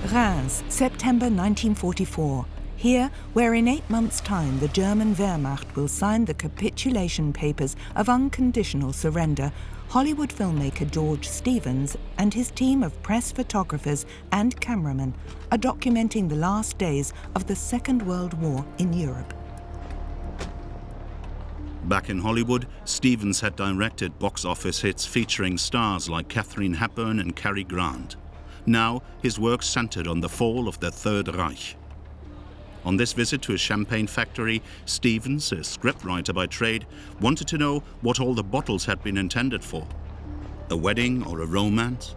Reims, September 1944. Here, where in 8 months' time the German Wehrmacht will sign the capitulation papers of unconditional surrender, Hollywood filmmaker George Stevens and his team of press photographers and cameramen are documenting the last days of the Second World War in Europe. Back in Hollywood, Stevens had directed box office hits featuring stars like Katharine Hepburn and Cary Grant. Now, his work centered on the fall of the Third Reich. On this visit to a champagne factory, Stevens, a scriptwriter by trade, wanted to know what all the bottles had been intended for. A wedding or a romance?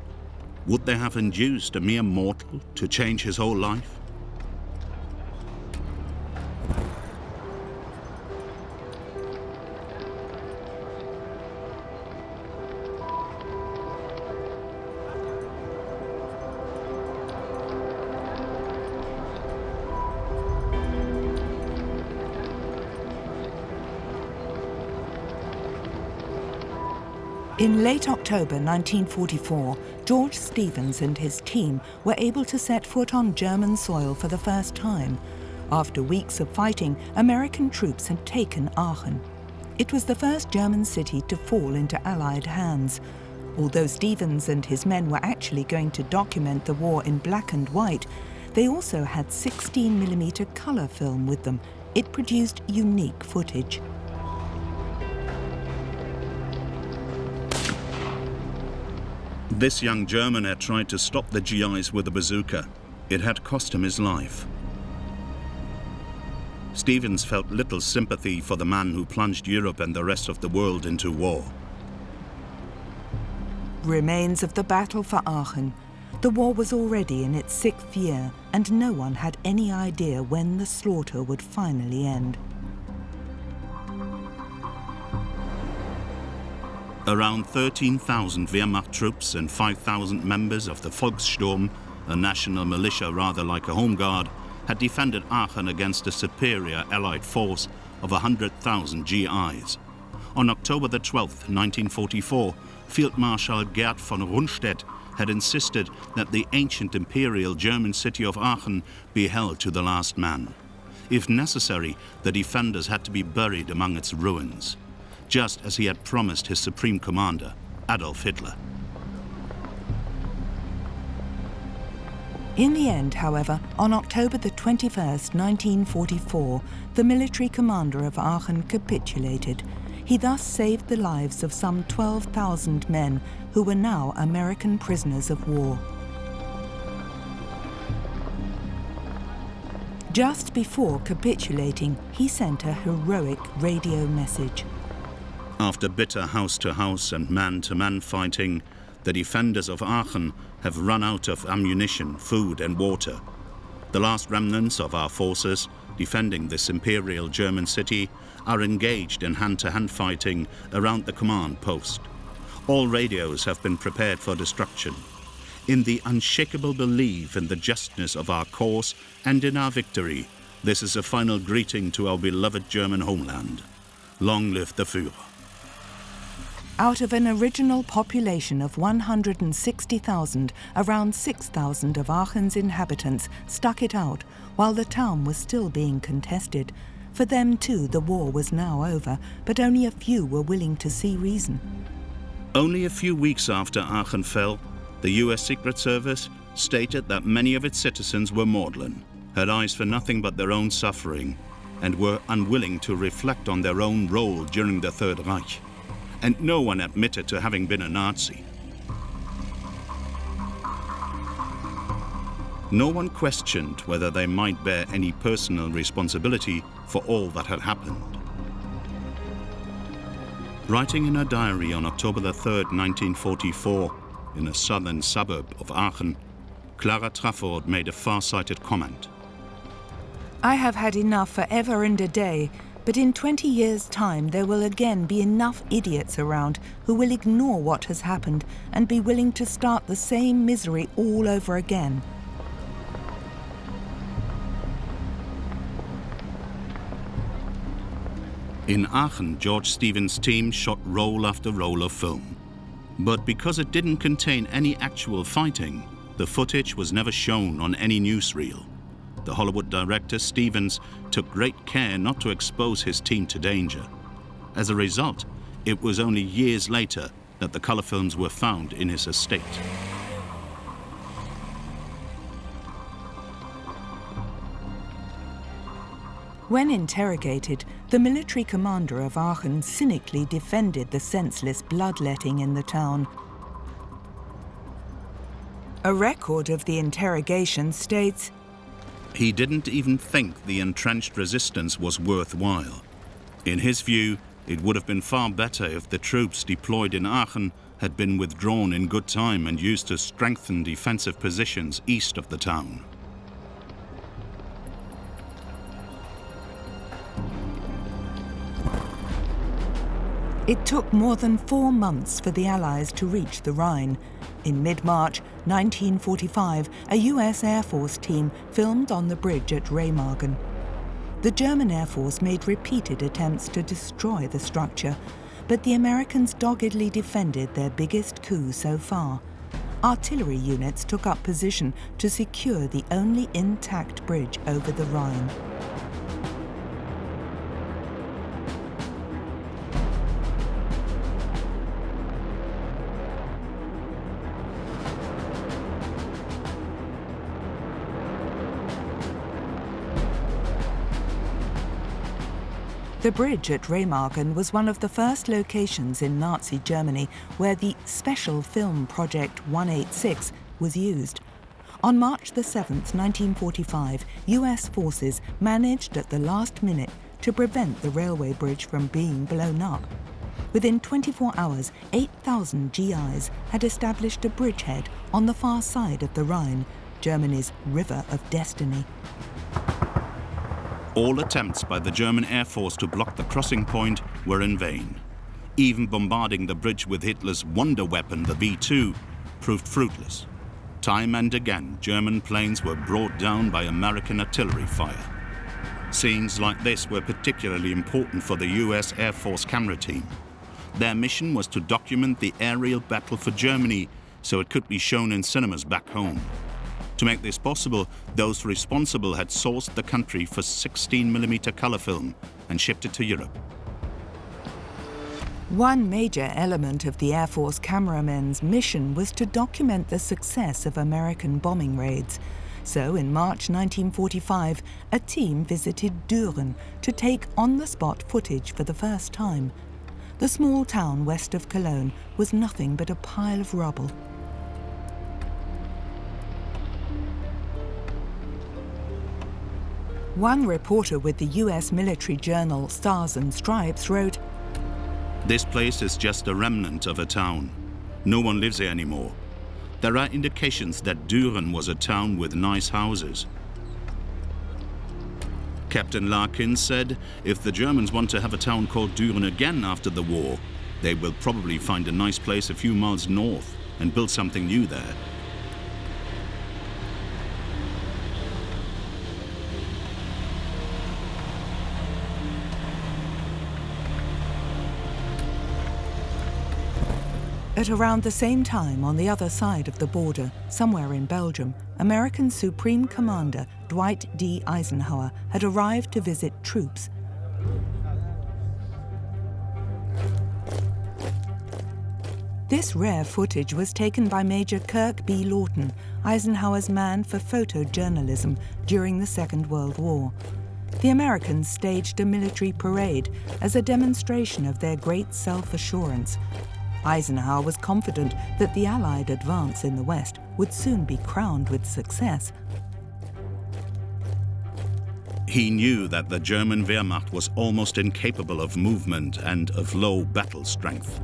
Would they have induced a mere mortal to change his whole life? In late October 1944, George Stevens and his team were able to set foot on German soil for the first time. After weeks of fighting, American troops had taken Aachen. It was the first German city to fall into Allied hands. Although Stevens and his men were actually going to document the war in black and white, they also had 16mm colour film with them. It produced unique footage. This young German had tried to stop the GIs with a bazooka. It had cost him his life. Stevens felt little sympathy for the man who plunged Europe and the rest of the world into war. Remains of the battle for Aachen. The war was already in its 6th year, and no one had any idea when the slaughter would finally end. Around 13,000 Wehrmacht troops and 5,000 members of the Volkssturm, a national militia rather like a home guard, had defended Aachen against a superior Allied force of 100,000 GIs. On October the 12th, 1944, Field Marshal Gerd von Rundstedt had insisted that the ancient imperial German city of Aachen be held to the last man. If necessary, the defenders had to be buried among its ruins, just as he had promised his supreme commander, Adolf Hitler. In the end, however, on October the 21st, 1944, the military commander of Aachen capitulated. He thus saved the lives of some 12,000 men who were now American prisoners of war. Just before capitulating, he sent a heroic radio message. After bitter house-to-house and man-to-man fighting, the defenders of Aachen have run out of ammunition, food and water. The last remnants of our forces, defending this imperial German city, are engaged in hand-to-hand fighting around the command post. All radios have been prepared for destruction. In the unshakable belief in the justness of our cause and in our victory, this is a final greeting to our beloved German homeland. Long live the Führer. Out of an original population of 160,000, around 6,000 of Aachen's inhabitants stuck it out while the town was still being contested. For them too, the war was now over, but only a few were willing to see reason. Only a few weeks after Aachen fell, the US Secret Service stated that many of its citizens were maudlin, had eyes for nothing but their own suffering, and were unwilling to reflect on their own role during the Third Reich. And no one admitted to having been a Nazi. No one questioned whether they might bear any personal responsibility for all that had happened. Writing in her diary on October the 3rd, 1944, in a southern suburb of Aachen, Clara Trafford made a far-sighted comment. I have had enough forever and a day, but in 20 years' time there will again be enough idiots around who will ignore what has happened and be willing to start the same misery all over again. In Aachen, George Stevens' team shot roll after roll of film. But because it didn't contain any actual fighting, The footage was never shown on any newsreel. The Hollywood director Stevens took great care not to expose his team to danger. As a result, it was only years later that the color films were found in his estate. When interrogated, the military commander of Aachen cynically defended the senseless bloodletting in the town. A record of the interrogation states, "He didn't even think the entrenched resistance was worthwhile. In his view, it would have been far better if the troops deployed in Aachen had been withdrawn in good time and used to strengthen defensive positions east of the town." It took more than 4 months for the Allies to reach the Rhine. In mid-March 1945, a US Air Force team filmed on the bridge at Remagen. The German Air Force made repeated attempts to destroy the structure, but the Americans doggedly defended their biggest coup so far. Artillery units took up position to secure the only intact bridge over the Rhine. The bridge at Remagen was one of the first locations in Nazi Germany where the Special Film Project 186 was used. On March 7, 1945, US forces managed at the last minute to prevent the railway bridge from being blown up. Within 24 hours, 8,000 GIs had established a bridgehead on the far side of the Rhine, Germany's river of destiny. All attempts by the German Air Force to block the crossing point were in vain. Even bombarding the bridge with Hitler's wonder weapon, the V-2, proved fruitless. Time and again, German planes were brought down by American artillery fire. Scenes like this were particularly important for the US Air Force camera team. Their mission was to document the aerial battle for Germany so it could be shown in cinemas back home. To make this possible, those responsible had sourced the country for 16mm color film and shipped it to Europe. One major element of the Air Force cameramen's mission was to document the success of American bombing raids. So in March 1945, a team visited Düren to take on-the-spot footage for the first time. The small town west of Cologne was nothing but a pile of rubble. One reporter with the US military journal Stars and Stripes wrote, "This place is just a remnant of a town. No one lives here anymore. There are indications that Düren was a town with nice houses." Captain Larkin said, "If the Germans want to have a town called Düren again after the war, they will probably find a nice place a few miles north and build something new there." At around the same time, on the other side of the border, somewhere in Belgium, American Supreme Commander Dwight D. Eisenhower had arrived to visit troops. This rare footage was taken by Major Kirk B. Lawton, Eisenhower's man for photojournalism during the Second World War. The Americans staged a military parade as a demonstration of their great self-assurance. Eisenhower was confident that the Allied advance in the West would soon be crowned with success. He knew that the German Wehrmacht was almost incapable of movement and of low battle strength.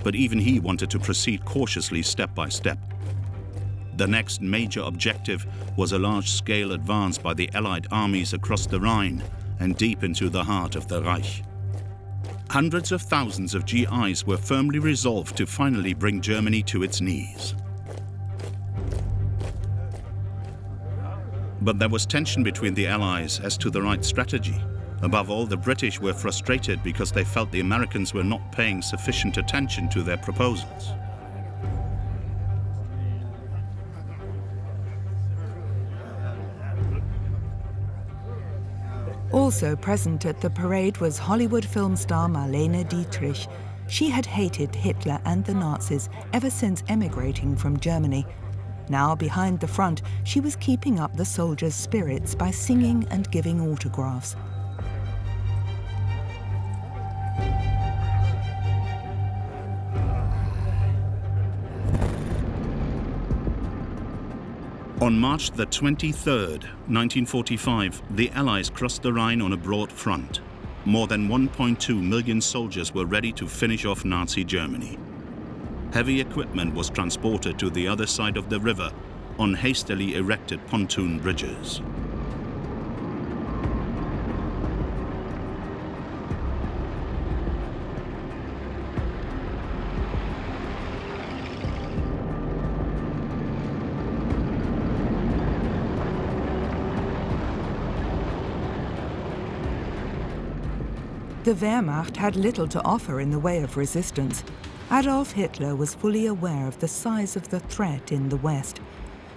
But even he wanted to proceed cautiously step by step. The next major objective was a large-scale advance by the Allied armies across the Rhine and deep into the heart of the Reich. Hundreds of thousands of GIs were firmly resolved to finally bring Germany to its knees. But there was tension between the Allies as to the right strategy. Above all, the British were frustrated because they felt the Americans were not paying sufficient attention to their proposals. Also present at the parade was Hollywood film star Marlene Dietrich. She had hated Hitler and the Nazis ever since emigrating from Germany. Now, behind the front, she was keeping up the soldiers' spirits by singing and giving autographs. On March the 23rd, 1945, the Allies crossed the Rhine on a broad front. More than 1.2 million soldiers were ready to finish off Nazi Germany. Heavy equipment was transported to the other side of the river on hastily erected pontoon bridges. The Wehrmacht had little to offer in the way of resistance. Adolf Hitler was fully aware of the size of the threat in the West.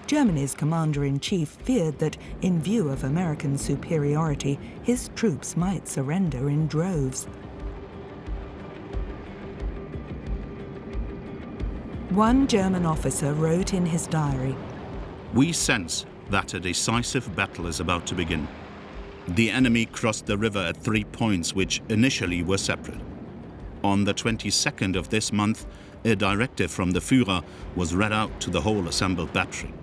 Germany's commander-in-chief feared that, in view of American superiority, his troops might surrender in droves. One German officer wrote in his diary, "We sense that a decisive battle is about to begin. The enemy crossed the river at 3 points which initially were separate. On the 22nd of this month, a directive from the Führer was read out to the whole assembled battery.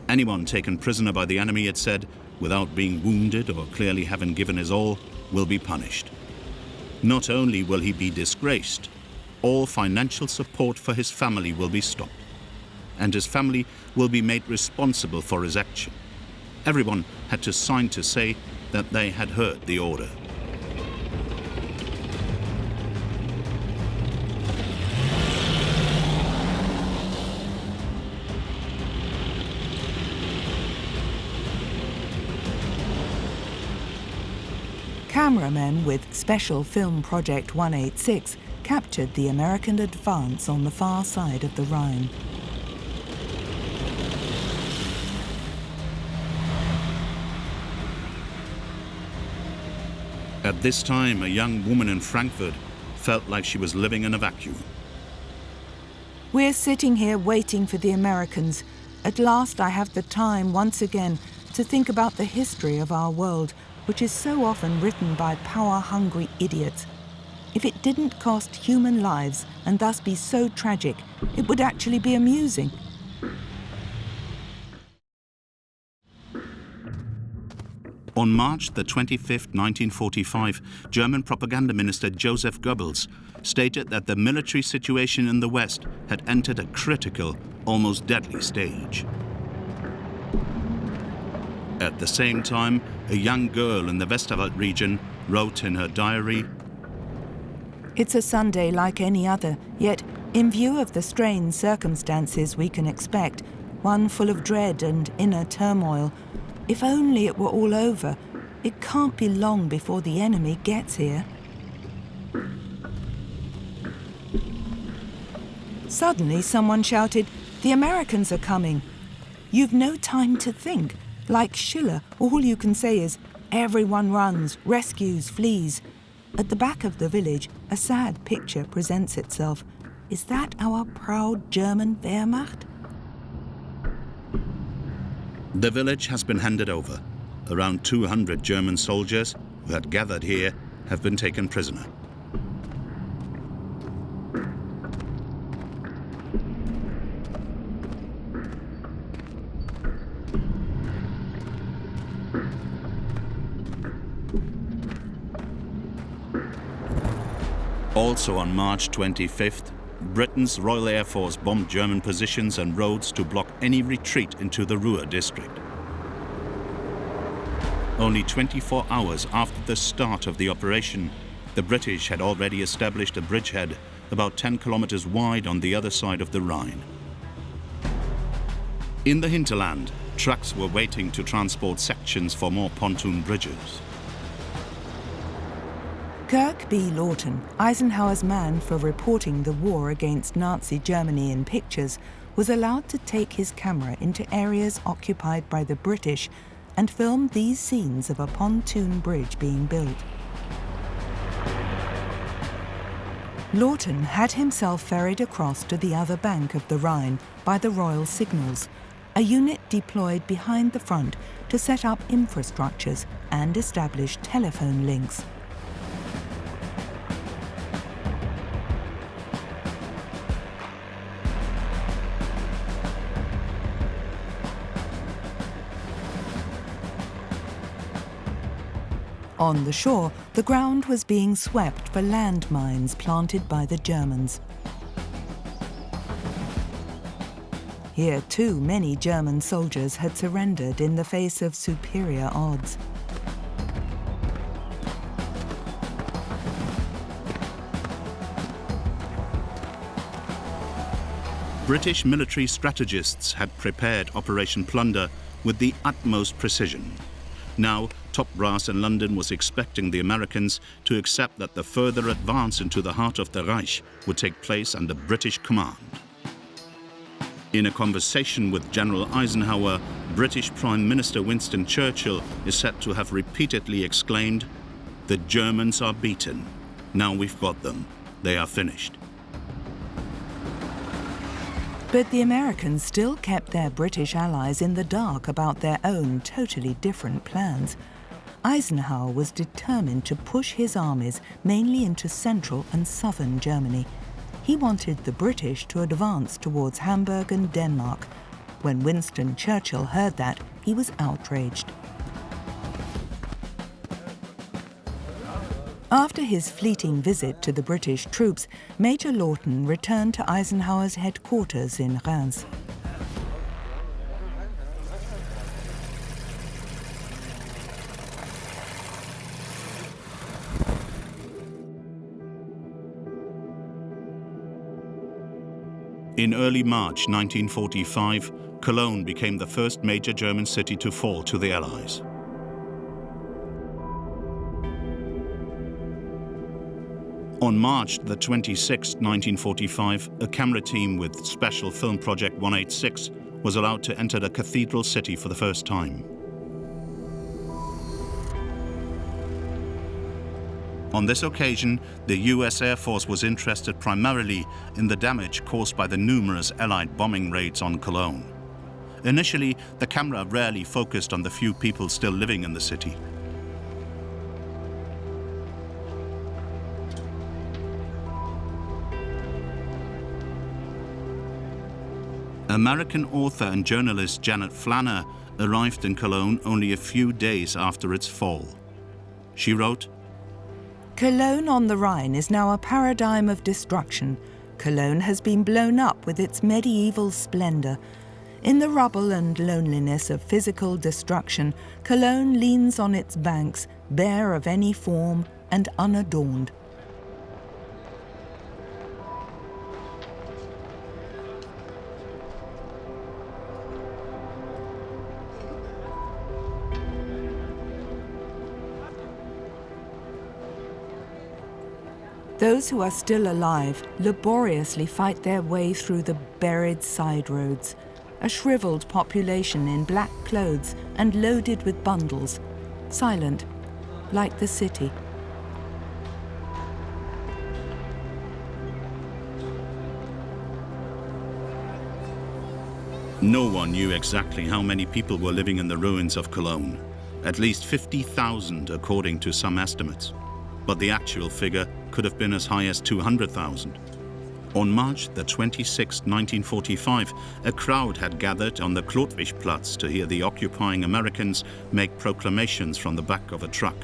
Anyone taken prisoner by the enemy, it said, without being wounded or clearly having given his all, will be punished. Not only will he be disgraced, all financial support for his family will be stopped, and his family will be made responsible for his action." Everyone had to sign to say that they had heard the order. Cameramen with Special Film Project 186 captured the American advance on the far side of the Rhine. At this time, a young woman in Frankfurt felt like she was living in a vacuum. "We're sitting here waiting for the Americans. At last I have the time once again to think about the history of our world, which is so often written by power-hungry idiots. If it didn't cost human lives and thus be so tragic, it would actually be amusing." On March the 25th, 1945, German propaganda minister Joseph Goebbels stated that the military situation in the West had entered a critical, almost deadly stage. At the same time, a young girl in the Westerwald region wrote in her diary, "It's a Sunday like any other, yet, in view of the strange circumstances we can expect, one full of dread and inner turmoil, if only it were all over. It can't be long before the enemy gets here." Suddenly someone shouted, "The Americans are coming!" You've no time to think. Like Schiller, all you can say is, "Everyone runs, rescues, flees." At the back of the village, a sad picture presents itself. Is that our proud German Wehrmacht? The village has been handed over. Around 200 German soldiers who had gathered here have been taken prisoner. Also on March 25th, Britain's Royal Air Force bombed German positions and roads to block any retreat into the Ruhr district. Only 24 hours after the start of the operation, the British had already established a bridgehead about 10 kilometers wide on the other side of the Rhine. In the hinterland, trucks were waiting to transport sections for more pontoon bridges. Kirk B. Lawton, Eisenhower's man for reporting the war against Nazi Germany in pictures, was allowed to take his camera into areas occupied by the British and filmed these scenes of a pontoon bridge being built. Lawton had himself ferried across to the other bank of the Rhine by the Royal Signals, a unit deployed behind the front to set up infrastructures and establish telephone links. On the shore, the ground was being swept for landmines planted by the Germans. Here too, many German soldiers had surrendered in the face of superior odds. British military strategists had prepared Operation Plunder with the utmost precision. Now, top brass in London was expecting the Americans to accept that the further advance into the heart of the Reich would take place under British command. In a conversation with General Eisenhower, British Prime Minister Winston Churchill is said to have repeatedly exclaimed, "The Germans are beaten. Now we've got them. They are finished." But the Americans still kept their British allies in the dark about their own totally different plans. Eisenhower was determined to push his armies mainly into central and southern Germany. He wanted the British to advance towards Hamburg and Denmark. When Winston Churchill heard that, he was outraged. After his fleeting visit to the British troops, Major Lawton returned to Eisenhower's headquarters in Reims. In early March 1945, Cologne became the first major German city to fall to the Allies. On March the 26th, 1945, a camera team with Special Film Project 186 was allowed to enter the cathedral city for the first time. On this occasion, the US Air Force was interested primarily in the damage caused by the numerous Allied bombing raids on Cologne. Initially, the camera rarely focused on the few people still living in the city. American author and journalist Janet Flanner arrived in Cologne only a few days after its fall. She wrote, Cologne on the Rhine is now a paradigm of destruction. Cologne has been blown up with its medieval splendor. In the rubble and loneliness of physical destruction, Cologne leans on its banks, bare of any form and unadorned. Those who are still alive laboriously fight their way through the buried side roads, a shriveled population in black clothes and loaded with bundles, silent, like the city. No one knew exactly how many people were living in the ruins of Cologne. At least 50,000 according to some estimates. But the actual figure could have been as high as 200,000. On March the 26th, 1945, a crowd had gathered on the Klotwigplatz to hear the occupying Americans make proclamations from the back of a truck.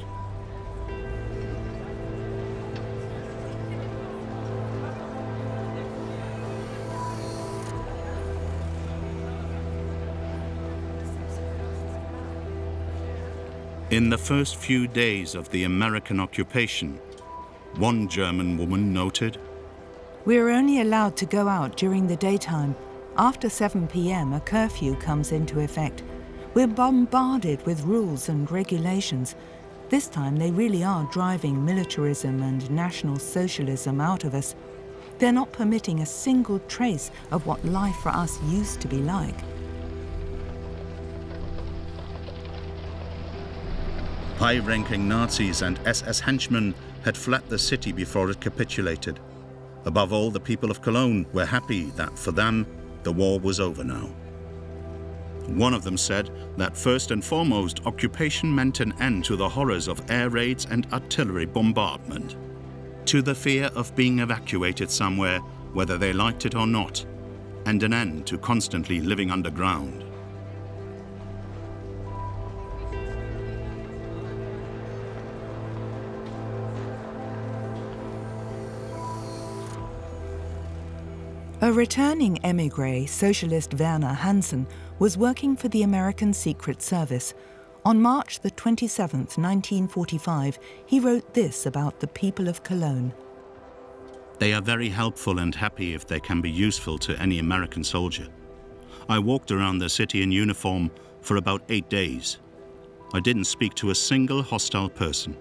In the first few days of the American occupation, one German woman noted, "We're only allowed to go out during the daytime. After 7 p.m., a curfew comes into effect. We're bombarded with rules and regulations. This time they really are driving militarism and National Socialism out of us. They're not permitting a single trace of what life for us used to be like." High-ranking Nazis and SS henchmen had fled the city before it capitulated. Above all, the people of Cologne were happy that for them, the war was over now. One of them said that first and foremost, occupation meant an end to the horrors of air raids and artillery bombardment, to the fear of being evacuated somewhere, whether they liked it or not, and an end to constantly living underground. A returning émigré, socialist Werner Hansen, was working for the American Secret Service. On March the 27th, 1945, he wrote this about the people of Cologne. They are very helpful and happy if they can be useful to any American soldier. I walked around the city in uniform for about 8 days. I didn't speak to a single hostile person.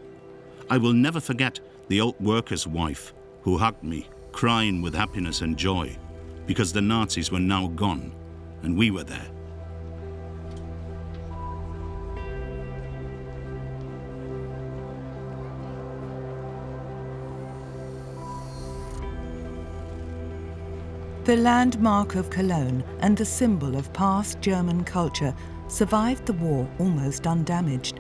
I will never forget the old worker's wife who hugged me, crying with happiness and joy, because the Nazis were now gone and we were there. The landmark of Cologne and the symbol of past German culture survived the war almost undamaged.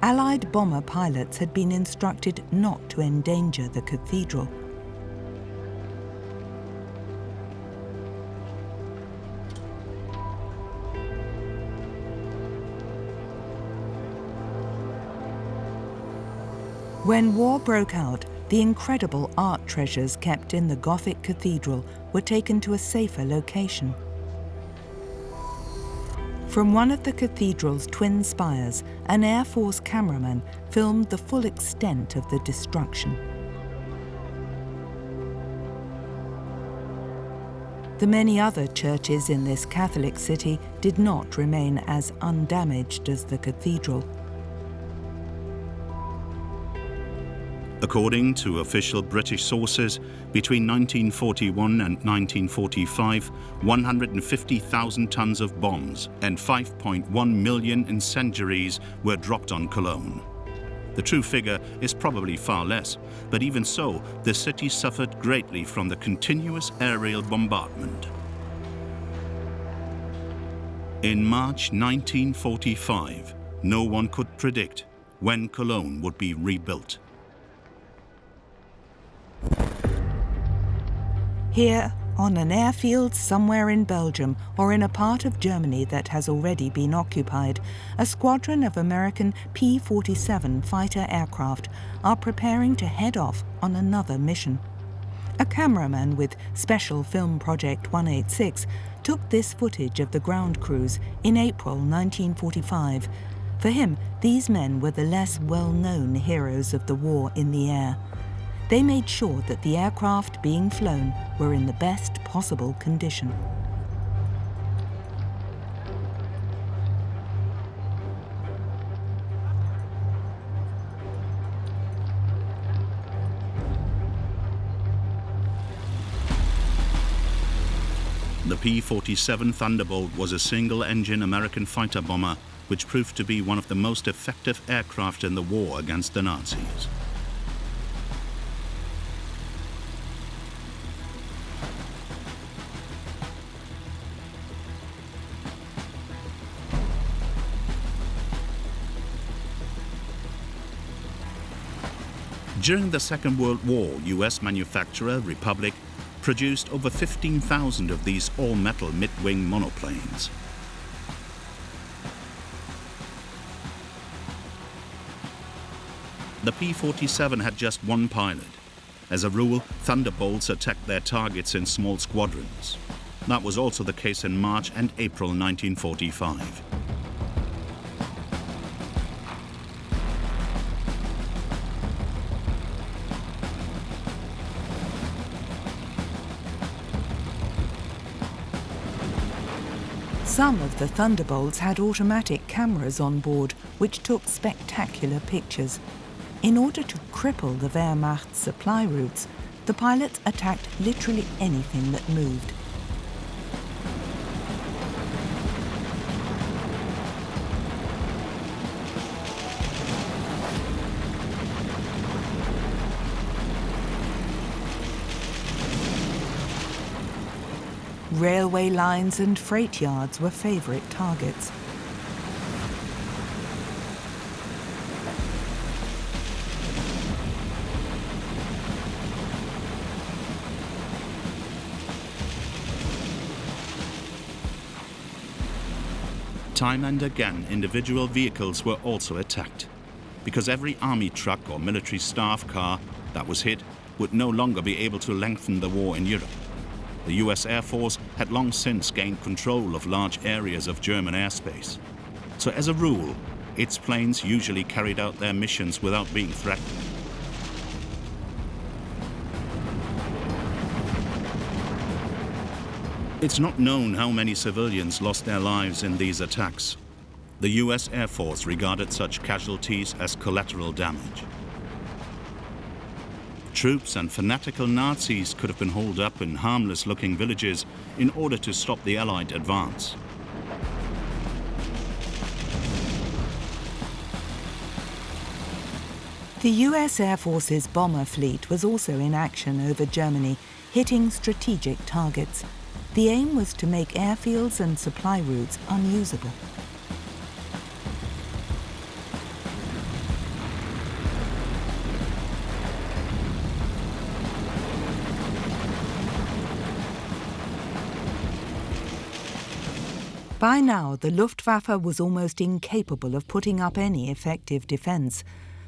Allied bomber pilots had been instructed not to endanger the cathedral. When war broke out, the incredible art treasures kept in the Gothic cathedral were taken to a safer location. From one of the cathedral's twin spires, an Air Force cameraman filmed the full extent of the destruction. The many other churches in this Catholic city did not remain as undamaged as the cathedral. According to official British sources, between 1941 and 1945, 150,000 tons of bombs and 5.1 million incendiaries were dropped on Cologne. The true figure is probably far less, but even so, the city suffered greatly from the continuous aerial bombardment. In March 1945, no one could predict when Cologne would be rebuilt. Here, on an airfield somewhere in Belgium or in a part of Germany that has already been occupied, a squadron of American P-47 fighter aircraft are preparing to head off on another mission. A cameraman with Special Film Project 186 took this footage of the ground crews in April 1945. For him, these men were the less well-known heroes of the war in the air. They made sure that the aircraft being flown were in the best possible condition. The P-47 Thunderbolt was a single-engine American fighter bomber which proved to be one of the most effective aircraft in the war against the Nazis. During the Second World War, US manufacturer Republic produced over 15,000 of these all-metal mid-wing monoplanes. The P-47 had just one pilot. As a rule, Thunderbolts attacked their targets in small squadrons. That was also the case in March and April 1945. Some of the Thunderbolts had automatic cameras on board, which took spectacular pictures. In order to cripple the Wehrmacht's supply routes, the pilots attacked literally anything that moved. Railway lines and freight yards were favourite targets. Time and again, individual vehicles were also attacked, because every army truck or military staff car that was hit would no longer be able to lengthen the war in Europe. The US Air Force had long since gained control of large areas of German airspace. So as a rule, its planes usually carried out their missions without being threatened. It's not known how many civilians lost their lives in these attacks. The US Air Force regarded such casualties as collateral damage. Troops and fanatical Nazis could have been holed up in harmless-looking villages in order to stop the Allied advance. The US Air Force's bomber fleet was also in action over Germany, hitting strategic targets. The aim was to make airfields and supply routes unusable. By now, the Luftwaffe was almost incapable of putting up any effective defence.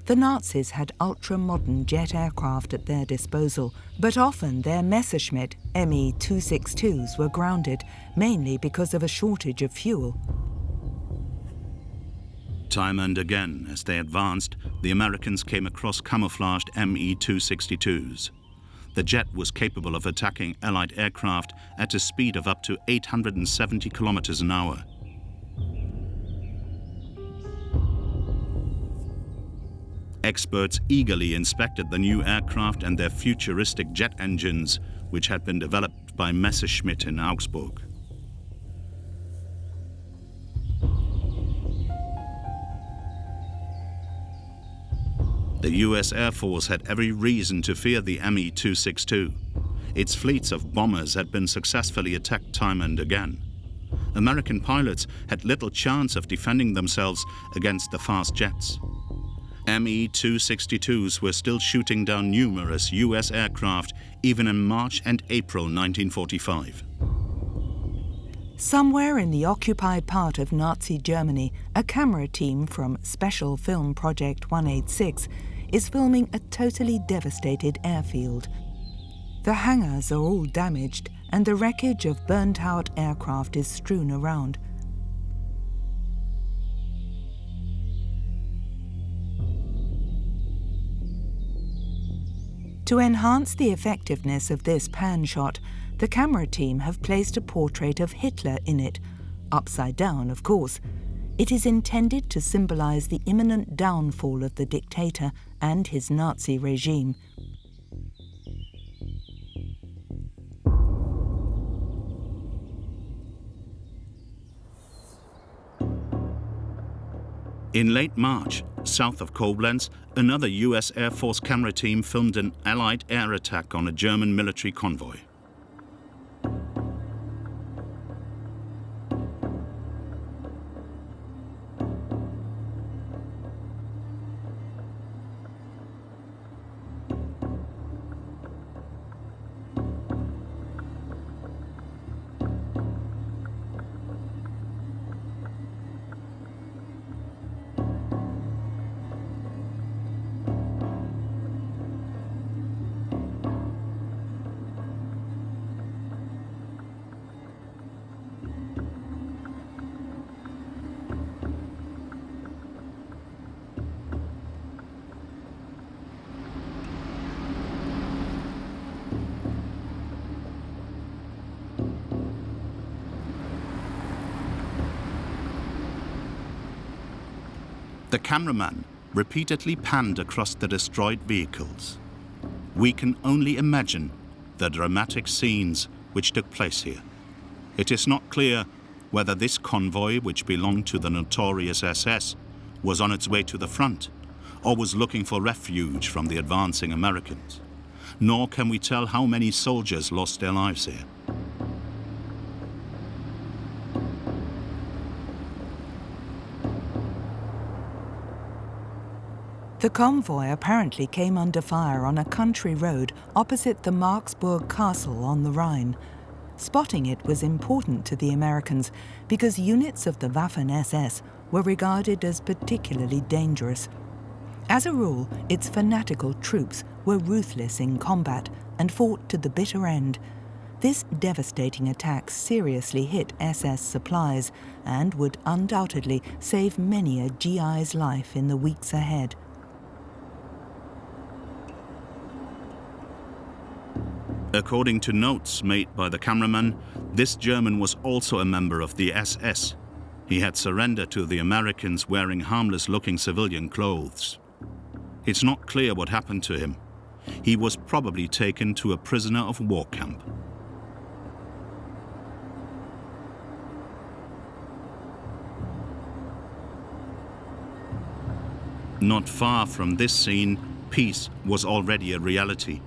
The Nazis had ultra-modern jet aircraft at their disposal, but often their Messerschmitt Me-262s were grounded, mainly because of a shortage of fuel. Time and again, as they advanced, the Americans came across camouflaged Me-262s. The jet was capable of attacking Allied aircraft at a speed of up to 870 kilometers an hour. Experts eagerly inspected the new aircraft and their futuristic jet engines, which had been developed by Messerschmitt in Augsburg. The US Air Force had every reason to fear the Me-262. Its fleets of bombers had been successfully attacked time and again. American pilots had little chance of defending themselves against the fast jets. Me-262s were still shooting down numerous US aircraft even in March and April 1945. Somewhere in the occupied part of Nazi Germany, a camera team from Special Film Project 186 is filming a totally devastated airfield. The hangars are all damaged and the wreckage of burnt-out aircraft is strewn around. To enhance the effectiveness of this pan shot, the camera team have placed a portrait of Hitler in it, upside down, of course. It is intended to symbolize the imminent downfall of the dictator and his Nazi regime. In late March, south of Koblenz, another US Air Force camera team filmed an Allied air attack on a German military convoy. The cameraman repeatedly panned across the destroyed vehicles. We can only imagine the dramatic scenes which took place here. It is not clear whether this convoy, which belonged to the notorious SS, was on its way to the front or was looking for refuge from the advancing Americans. Nor can we tell how many soldiers lost their lives here. The convoy apparently came under fire on a country road opposite the Marksburg Castle on the Rhine. Spotting it was important to the Americans because units of the Waffen-SS were regarded as particularly dangerous. As a rule, its fanatical troops were ruthless in combat and fought to the bitter end. This devastating attack seriously hit SS supplies and would undoubtedly save many a GI's life in the weeks ahead. According to notes made by the cameraman, this German was also a member of the SS. He had surrendered to the Americans wearing harmless-looking civilian clothes. It's not clear what happened to him. He was probably taken to a prisoner of war camp. Not far from this scene, peace was already a reality.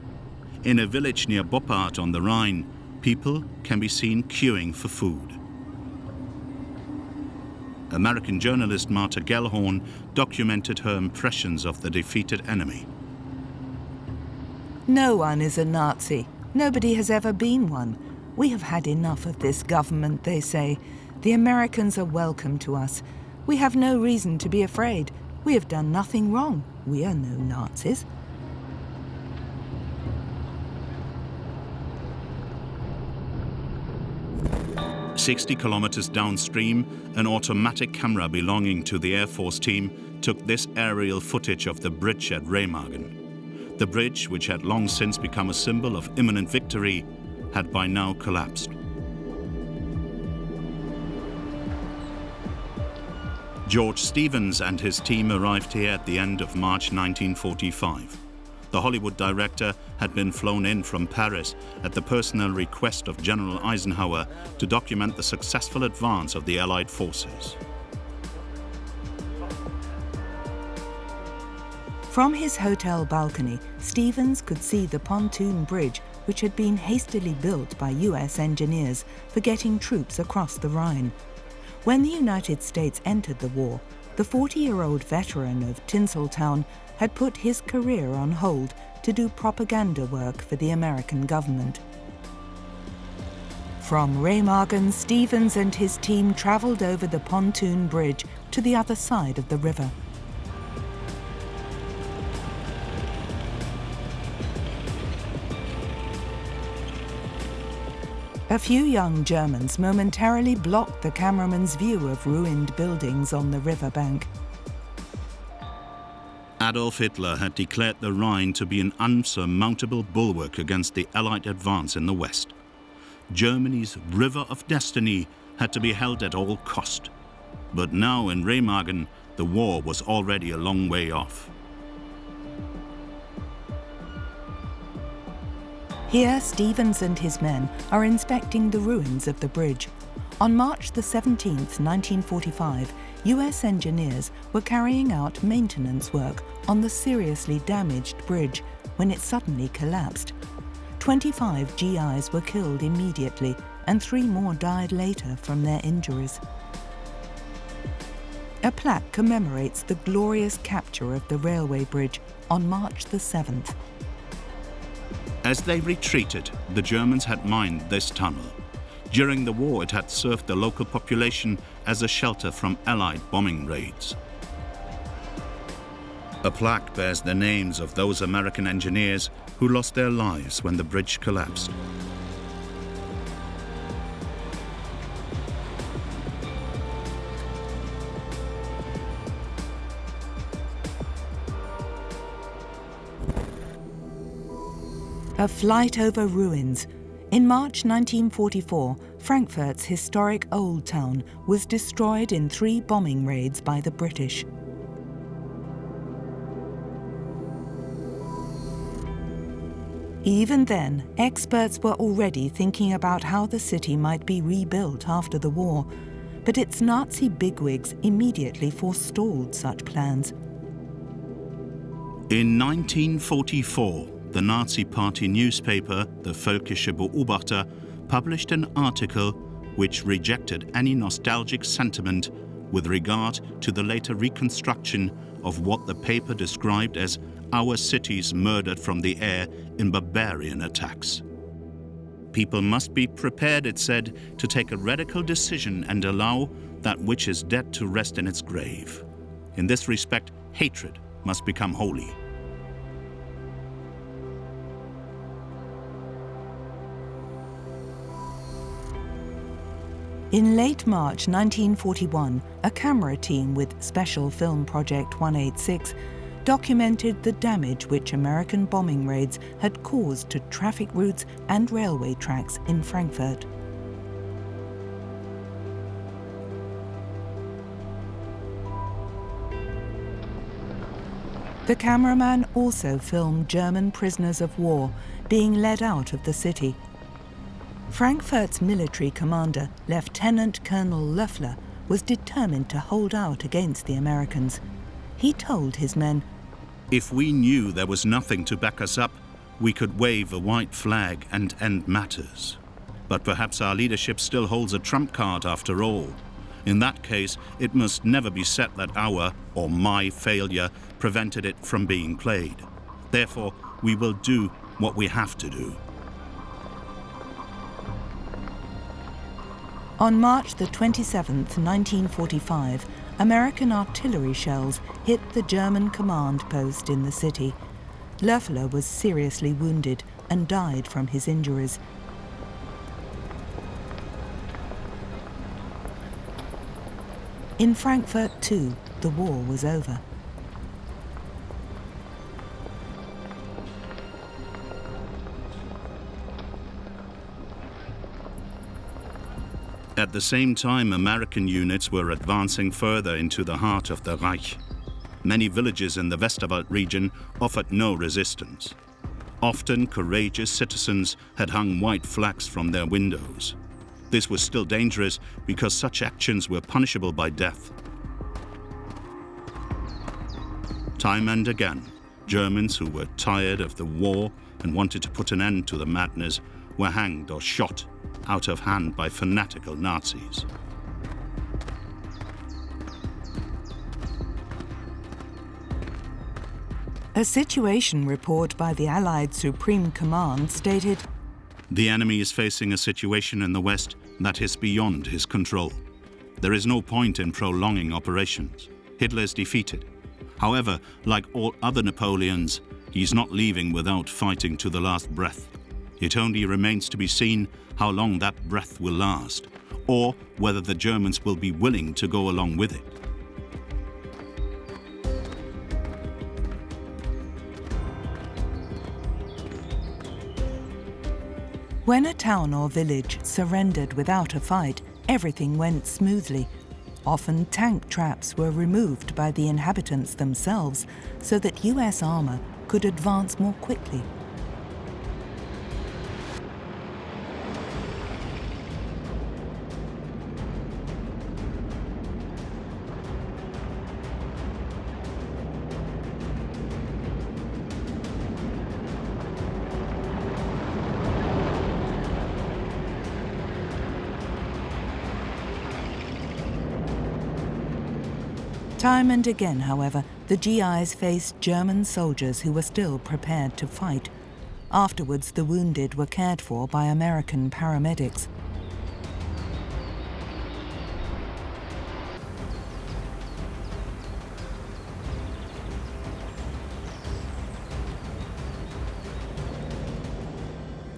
In a village near Boppard on the Rhine, people can be seen queuing for food. American journalist Martha Gellhorn documented her impressions of the defeated enemy. No one is a Nazi. Nobody has ever been one. We have had enough of this government, they say. The Americans are welcome to us. We have no reason to be afraid. We have done nothing wrong. We are no Nazis. "60 kilometers downstream, an automatic camera belonging to the Air Force team took this aerial footage of the bridge at Remagen. The bridge, which had long since become a symbol of imminent victory, had by now collapsed. George Stevens and his team arrived here at the end of March 1945. The Hollywood director had been flown in from Paris at the personal request of General Eisenhower to document the successful advance of the Allied forces. From his hotel balcony, Stevens could see the pontoon bridge which had been hastily built by US engineers for getting troops across the Rhine. When the United States entered the war, the 40-year-old veteran of Tinseltown had put his career on hold to do propaganda work for the American government. From Remagen, Stevens and his team travelled over the pontoon bridge to the other side of the river. A few young Germans momentarily blocked the cameraman's view of ruined buildings on the riverbank. Adolf Hitler had declared the Rhine to be an unsurmountable bulwark against the Allied advance in the West. Germany's river of destiny had to be held at all cost. But now in Remagen, the war was already a long way off. Here, Stevens and his men are inspecting the ruins of the bridge. On March the 17th, 1945, US engineers were carrying out maintenance work on the seriously damaged bridge when it suddenly collapsed. 25 GIs were killed immediately and 3 more died later from their injuries. A plaque commemorates the glorious capture of the railway bridge on March the 7th. As they retreated, the Germans had mined this tunnel. During the war, it had served the local population as a shelter from Allied bombing raids. A plaque bears the names of those American engineers who lost their lives when the bridge collapsed. A flight over ruins. In March 1944, Frankfurt's historic Old Town was destroyed in 3 bombing raids by the British. Even then, experts were already thinking about how the city might be rebuilt after the war, but its Nazi bigwigs immediately forestalled such plans. In 1944, the Nazi Party newspaper, the Völkische Beobachter, published an article which rejected any nostalgic sentiment with regard to the later reconstruction of what the paper described as our cities murdered from the air in barbarian attacks. People must be prepared, it said, to take a radical decision and allow that which is dead to rest in its grave. In this respect, hatred must become holy. In late March 1941, a camera team with Special Film Project 186 documented the damage which American bombing raids had caused to traffic routes and railway tracks in Frankfurt. The cameraman also filmed German prisoners of war being led out of the city. Frankfurt's military commander, Lieutenant Colonel Loeffler, was determined to hold out against the Americans. He told his men, "If we knew there was nothing to back us up, we could wave a white flag and end matters. But perhaps our leadership still holds a trump card after all. In that case, it must never be said that our, or my, failure prevented it from being played. Therefore, we will do what we have to do." On March the 27th, 1945, American artillery shells hit the German command post in the city. Loeffler was seriously wounded and died from his injuries. In Frankfurt, too, the war was over. At the same time, American units were advancing further into the heart of the Reich. Many villages in the Westerwald region offered no resistance. Often, courageous citizens had hung white flags from their windows. This was still dangerous because such actions were punishable by death. Time and again, Germans who were tired of the war and wanted to put an end to the madness were hanged or shot out of hand by fanatical Nazis. A situation report by the Allied Supreme Command stated, "The enemy is facing a situation in the West that is beyond his control. There is no point in prolonging operations. Hitler is defeated. However, like all other Napoleons, he is not leaving without fighting to the last breath. It only remains to be seen how long that breath will last, or whether the Germans will be willing to go along with it." When a town or village surrendered without a fight, everything went smoothly. Often tank traps were removed by the inhabitants themselves so that US armor could advance more quickly. Time and again, however, the GIs faced German soldiers who were still prepared to fight. Afterwards, the wounded were cared for by American paramedics.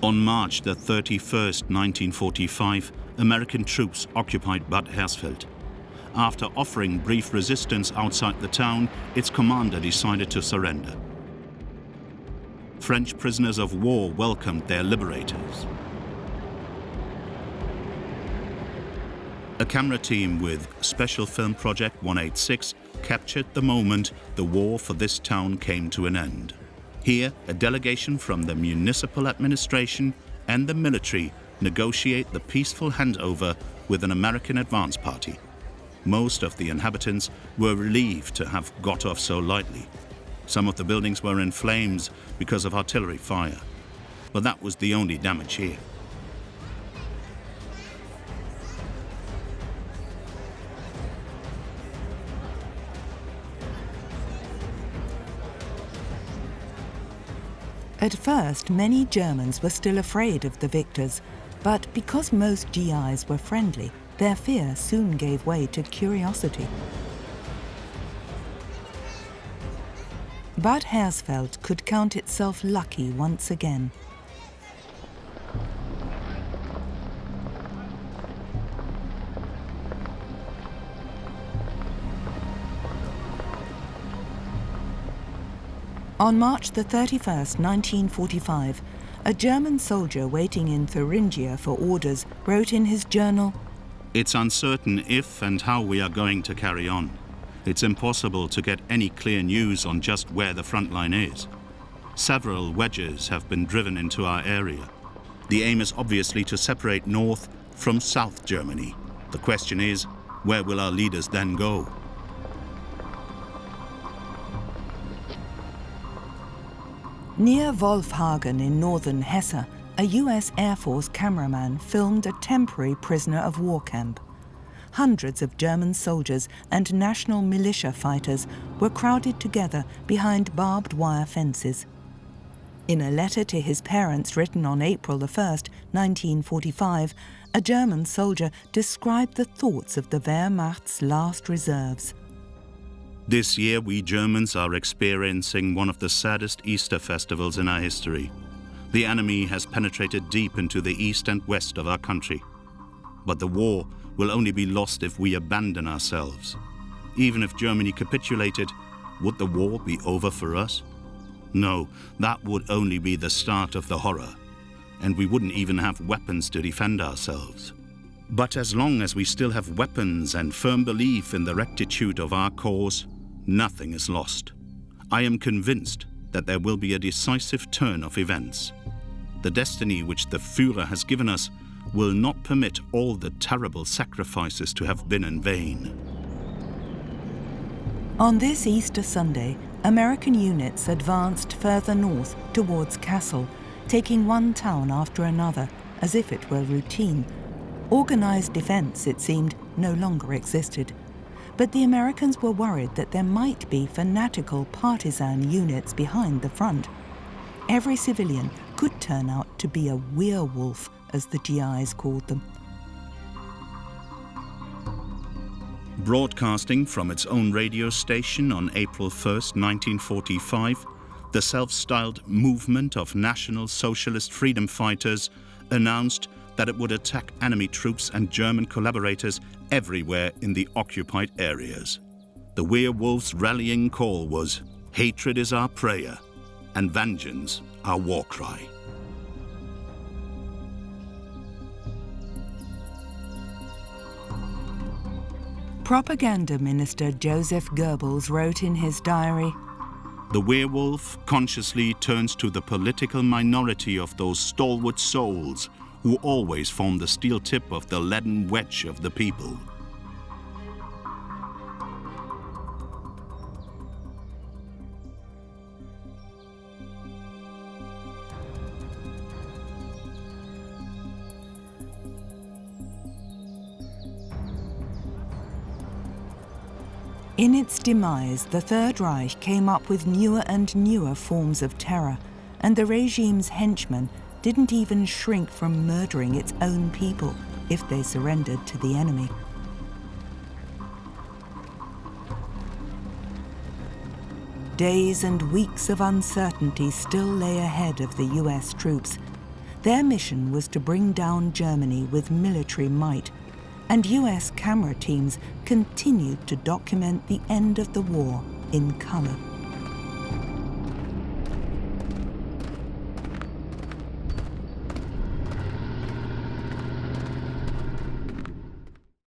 On March the 31st, 1945, American troops occupied Bad Hersfeld. After offering brief resistance outside the town, its commander decided to surrender. French prisoners of war welcomed their liberators. A camera team with Special Film Project 186 captured the moment the war for this town came to an end. Here, a delegation from the municipal administration and the military negotiate the peaceful handover with an American advance party. Most of the inhabitants were relieved to have got off so lightly. Some of the buildings were in flames because of artillery fire, but that was the only damage here. At first, many Germans were still afraid of the victors, but because most GIs were friendly, their fear soon gave way to curiosity. Bad Hersfeld could count itself lucky once again. On March the 31st, 1945, a German soldier waiting in Thuringia for orders wrote in his journal, "It's uncertain if and how we are going to carry on. It's impossible to get any clear news on just where the front line is. Several wedges have been driven into our area. The aim is obviously to separate North from South Germany. The question is, where will our leaders then go?" Near Wolfhagen in northern Hesse, a US Air Force cameraman filmed a temporary prisoner of war camp. Hundreds of German soldiers and national militia fighters were crowded together behind barbed wire fences. In a letter to his parents written on April 1st, 1945, a German soldier described the thoughts of the Wehrmacht's last reserves. "This year we Germans are experiencing one of the saddest Easter festivals in our history. The enemy has penetrated deep into the east and west of our country. But the war will only be lost if we abandon ourselves. Even if Germany capitulated, would the war be over for us? No, that would only be the start of the horror, and we wouldn't even have weapons to defend ourselves. But as long as we still have weapons and firm belief in the rectitude of our cause, nothing is lost. I am convinced that there will be a decisive turn of events. The destiny which the Führer has given us will not permit all the terrible sacrifices to have been in vain." On this Easter Sunday, American units advanced further north towards Kassel, taking one town after another, as if it were routine. Organized defense, it seemed, no longer existed. But the Americans were worried that there might be fanatical partisan units behind the front. Every civilian could turn out to be a werewolf, as the GIs called them. Broadcasting from its own radio station on April 1st, 1945, the self-styled Movement of National Socialist Freedom Fighters announced that it would attack enemy troops and German collaborators everywhere in the occupied areas. The werewolves' rallying call was, "Hatred is our prayer, and vengeance our war cry." Propaganda Minister Joseph Goebbels wrote in his diary, "The werewolf consciously turns to the political minority of those stalwart souls who always form the steel tip of the leaden wedge of the people." In its demise, the Third Reich came up with newer and newer forms of terror, and the regime's henchmen didn't even shrink from murdering its own people if they surrendered to the enemy. Days and weeks of uncertainty still lay ahead of the US troops. Their mission was to bring down Germany with military might, and US camera teams continued to document the end of the war in color.